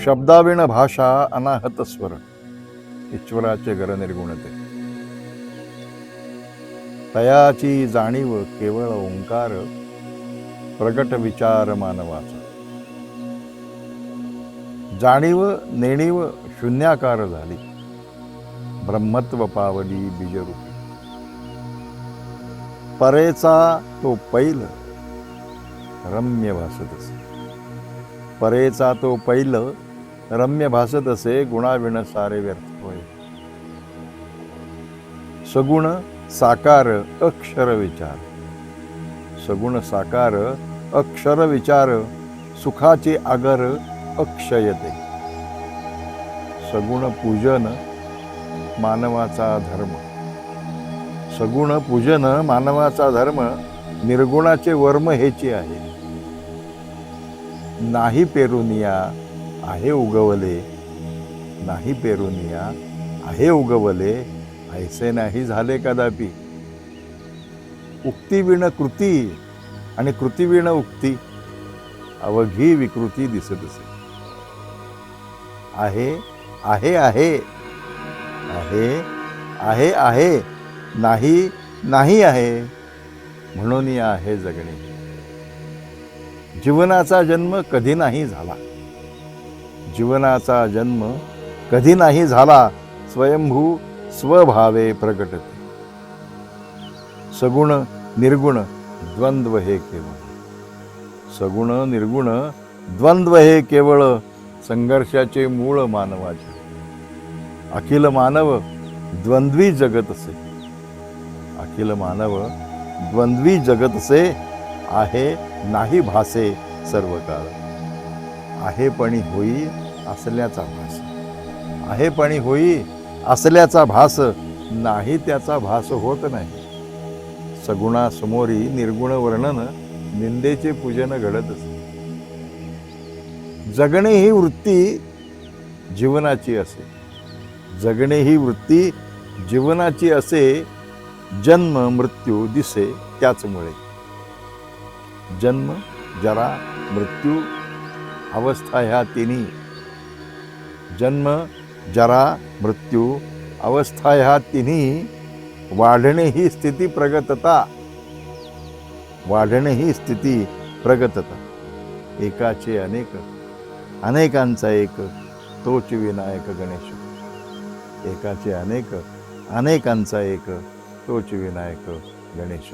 शब्दाविण भाषा अनाहत स्वर, ईश्वराचे घर निर्गुणते. तयाची जाणीव केवळ ओंकार, प्रगट विचार मानवाचा. जाणीव नेणीव शून्याकार झाली, ब्रह्मत्व पावली बीजरूपी. परेचा तो पैल रम्य भासत असे, परेचा तो पैल रम्य भासत असे, गुणाविण सारे व्यर्थ होय. सगुण साकार अक्षर विचार, सगुण साकार अक्षर विचार, सुखाचे आगर अक्षयते. सगुण पूजन मानवाचा धर्म, सगुण पूजन मानवाचा धर्म, निर्गुणाचे वर्म हेची आहे. नाही पेरुनिया आहे उगवले, नाही पेरुनिया आहे उगवले, ऐसे नाही झाले कदापि. उक्तीविण कृती आणि कृतीविण उक्ती, अवघी विकृती दिसत असे. आहे आहे आहे आहे आहे आहे, नाही नाही आहे, म्हणून या आहे जगणे. जीवनाचा जन्म कधी नाही झाला, जीवनाचा जन्म कधी नाही झाला, स्वयंभू स्वभावे प्रगटते. सगुण निर्गुण द्वंद्व हे केवळ, सगुण निर्गुण द्वंद्व हे केवळ, संघर्षाचे मूळ मानवाचे. अखिल मानव द्वंद्वी जगत असे, अखिल मानव द्वंद्वी जगत असे, आहे नाही भासे सर्व काळ. आहेपणी होई असल्याचा भास, आहेपणी होई असल्याचा भास, नाही त्याचा भास होत नाही. सगुणासमोरी निर्गुण वर्णन, निंदेचे पूजन घडत असे. जगणे ही वृत्ती जीवनाची असे, जगणे ही वृत्ती जीवनाची असे, जन्म मृत्यू दिसे त्याचमुळे. जन्म जरा मृत्यू अवस्था ह्या तिन्ही, जन्म जरा मृत्यू अवस्था ह्या तिन्ही, वाढणे ही स्थिती प्रगतता, वाढणे ही स्थिती प्रगतता. एकाचे अनेक अनेकांचा एक, तोच विनायक गणेश. एकाचे अनेक अनेकांचा एक, तोच विनायक गणेश.